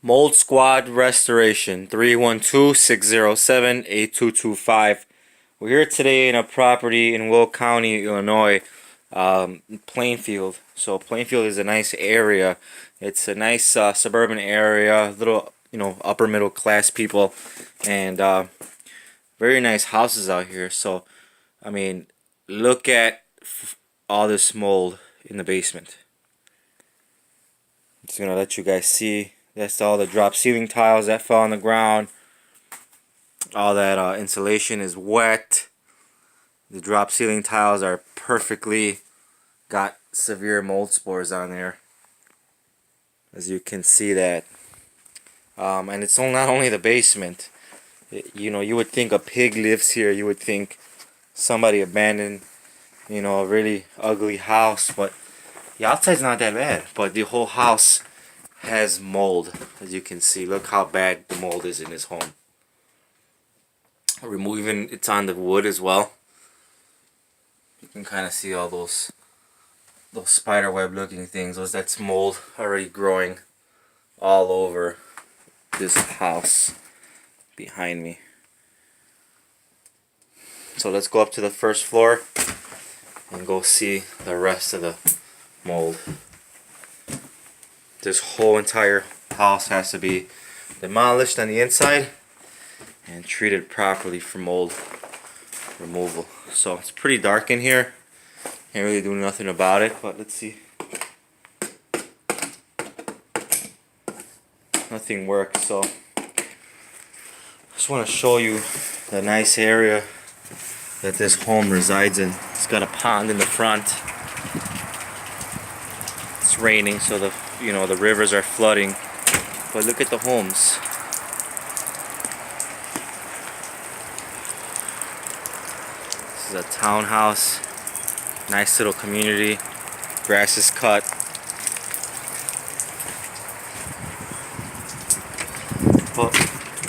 Mold Squad Restoration 312-607-8225. We're here today in a property in Will County, Illinois, Plainfield. So Plainfield is a nice area. It's a nice suburban area, little upper middle class people, and very nice houses out here. So I mean, look at all this mold in the basement. Just gonna let you guys see. That's all the drop ceiling tiles that fell on the ground. All that insulation is wet. The drop ceiling tiles are perfectly got severe mold spores on there, as you can see that. And it's not only the basement. You would think a pig lives here. You would think somebody abandoned, a really ugly house, but the outside's not that bad. But the whole house has mold, as you can see. Look how bad the mold is in his home. Removing it's on the wood as well. You can kind of see all those spider web looking things. That's mold already growing all over this house behind me. So let's go up to the first floor and go see the rest of the mold. This whole entire house has to be demolished on the inside and treated properly for mold removal. So it's pretty dark in here. Can't really do nothing about it, but let's see. Nothing works, so just want to show you the nice area that this home resides in. It's got a pond in the front. It's raining, so the rivers are flooding. But look at the homes. This is a townhouse. Nice little community. Grass is cut. But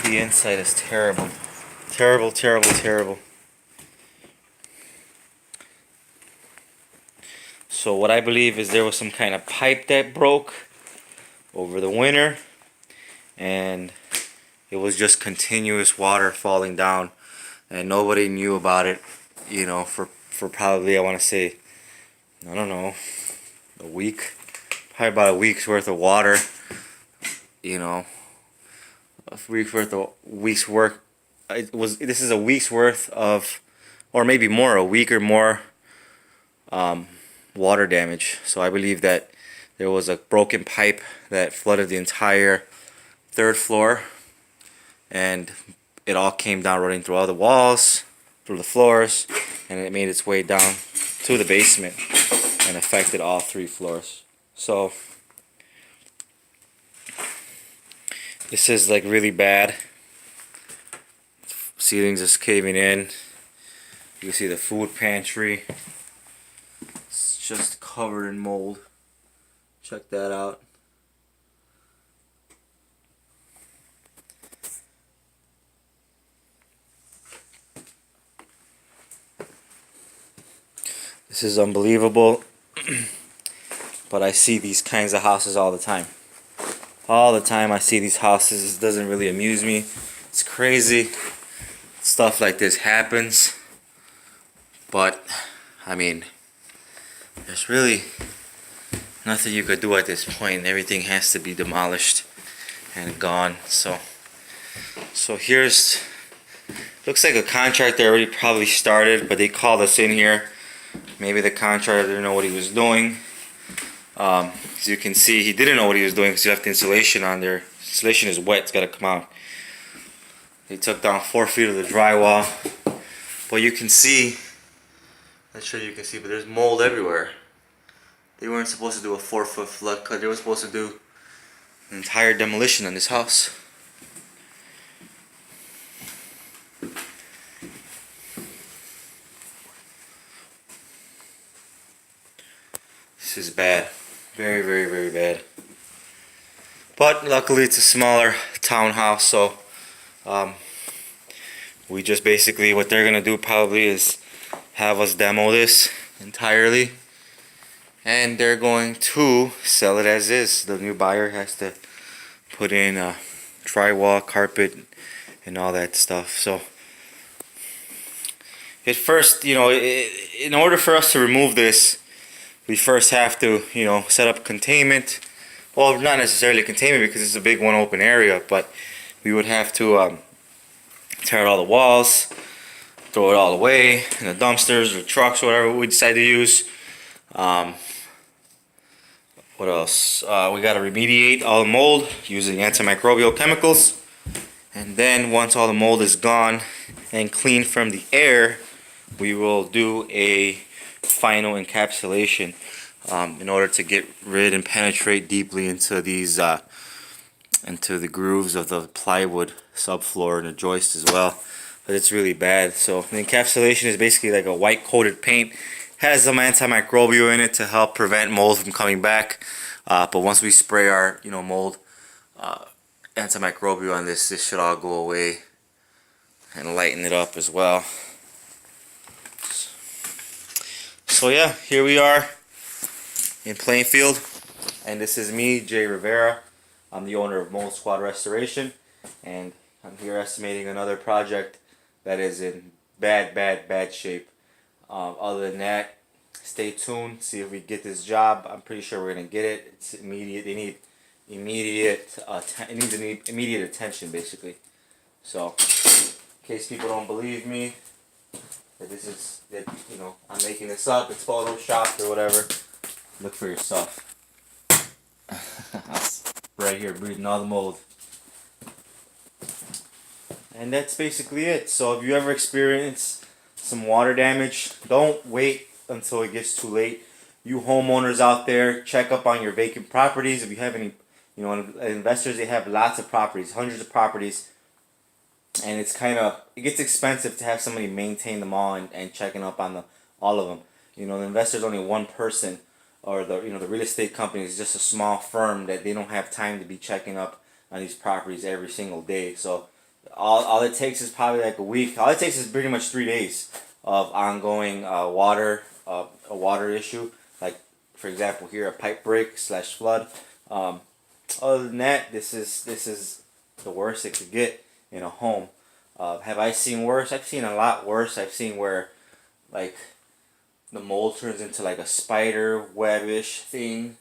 the inside is terrible. Terrible, terrible, terrible. So what I believe is there was some kind of pipe that broke over the winter, and it was just continuous water falling down, and nobody knew about it, for probably, I want to say, I don't know, a week. Probably about a week's worth of water, a week's worth. This is a week's worth of, or maybe more, a week or more, water damage. So I believe that there was a broken pipe that flooded the entire third floor, and it all came down running through all the walls, through the floors, and it made its way down to the basement and affected all 3 floors. So this is like really bad. Ceilings is caving in. You can see the food pantry. It's just covered in mold. Check that out. This is unbelievable. But I see these kinds of houses all the time. All the time I see these houses. It doesn't really amuse me. It's crazy. Stuff like this happens. But, I mean, there's really nothing you could do at this point. Everything has to be demolished and gone. So here's, looks like a contractor already probably started, but they called us in here. Maybe the contractor didn't know what he was doing. As you can see, he didn't know what he was doing because you have the insulation on there. Insulation is wet, it's got to come out. They took down 4 feet of the drywall. But you can see, not sure you can see, but there's mold everywhere. They weren't supposed to do a 4-foot flood cut. They were supposed to do an entire demolition on this house. This is bad. Very, very, very bad. But luckily it's a smaller townhouse, so we just basically, what they're gonna do probably is have us demo this entirely, and they're going to sell it as is. The new buyer has to put in drywall, carpet, and all that stuff. So at first, in order for us to remove this, we first have to, set up containment. Well, not necessarily containment because it's a big one open area, but we would have to tear out all the walls, throw it all away in the dumpsters or trucks, whatever we decide to use. What else? We got to remediate all the mold using antimicrobial chemicals. And then once all the mold is gone and clean from the air, we will do a final encapsulation in order to get rid and penetrate deeply into these into the grooves of the plywood subfloor and the joist as well. But it's really bad. So the encapsulation is basically like a white coated paint. Has some antimicrobial in it to help prevent mold from coming back. But once we spray our mold antimicrobial on this should all go away and lighten it up as well. So yeah, here we are in Plainfield, and this is me, Jay Rivera. I'm the owner of Mold Squad Restoration, and I'm here estimating another project that is in bad shape. Other than that, stay tuned, see if we get this job. I'm pretty sure we're gonna get it. It's immediate. They need immediate attention, basically. So, in case people don't believe me, that I'm making this up, it's photoshopped or whatever, look for yourself. Right here, breathing all the mold. And that's basically it. So if you ever experience some water damage, don't wait until it gets too late. You homeowners out there, check up on your vacant properties. If you have any, investors, they have lots of properties, hundreds of properties. And it gets expensive to have somebody maintain them all and checking up on all of them. The investor's only one person, or the real estate company is just a small firm that they don't have time to be checking up on these properties every single day. So all it takes is probably like a week. All it takes is pretty much 3 days of ongoing a water issue. Like for example here, a pipe break / flood. Other than that, this is the worst it could get in a home. Have I seen worse? I've seen a lot worse. I've seen where like the mold turns into like a spider web-ish thing.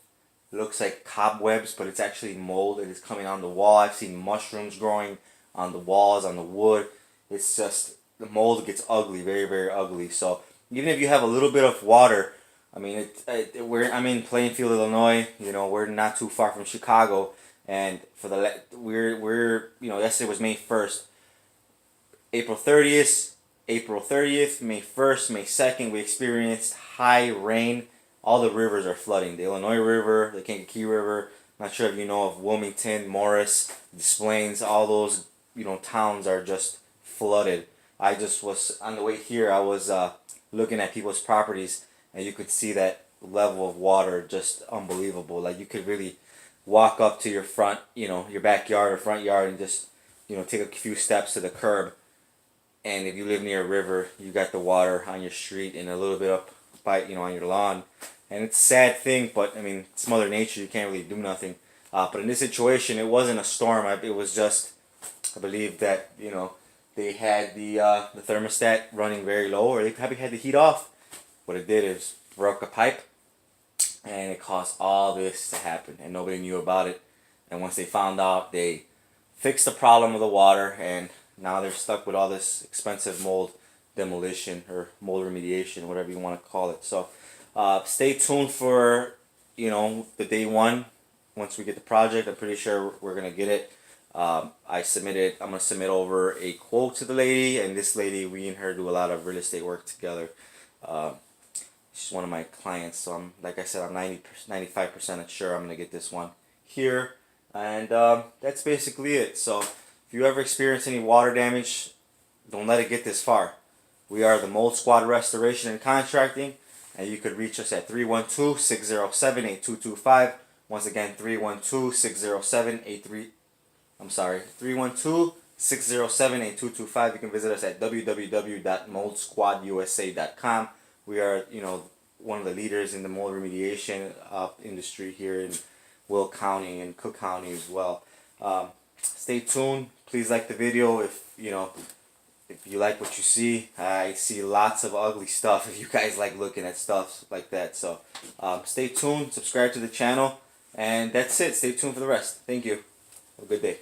It looks like cobwebs, but it's actually mold and it's coming on the wall. I've seen mushrooms growing on the walls, on the wood. It's just, the mold gets ugly, very ugly. So even if you have a little bit of water, I mean, I'm in Plainfield, Illinois. We're not too far from Chicago, and we're yesterday was May 1st. April 30th, May 1st, May 2nd, we experienced high rain. All the rivers are flooding. The Illinois River, the Kankakee River. Not sure if you know of Wilmington, Morris, Des Plaines. All those towns are just flooded. I just was on the way here. I was looking at people's properties, and you could see that level of water, just unbelievable. Like you could really walk up to your front, your backyard or front yard, and just take a few steps to the curb. And if you live near a river, you got the water on your street and a little bit up by on your lawn. And it's a sad thing, but I mean, it's Mother Nature. You can't really do nothing. But in this situation, it wasn't a storm. It was just, I believe that they had the thermostat running very low, or they probably had the heat off. What it did is broke a pipe, and it caused all this to happen, and nobody knew about it. And once they found out, they fixed the problem of the water, and now they're stuck with all this expensive mold demolition or mold remediation, whatever you want to call it. So stay tuned for the day one. Once we get the project, I'm pretty sure we're gonna get it. I'm gonna submit over a quote to the lady, and this lady, we and her do a lot of real estate work together. She's one of my clients, so I'm 95% sure I'm gonna get this one here. And that's basically it. So if you ever experience any water damage, don't let it get this far. We are the Mold Squad Restoration and Contracting, and you could reach us at 312-607-8225. Once again, 312-607-8225. You can visit us at www.moldsquadusa.com. We are, one of the leaders in the mold remediation industry here in Will County and Cook County as well. Stay tuned. Please like the video if if you like what you see. I see lots of ugly stuff if you guys like looking at stuff like that. So stay tuned, subscribe to the channel, and that's it. Stay tuned for the rest. Thank you. Have a good day.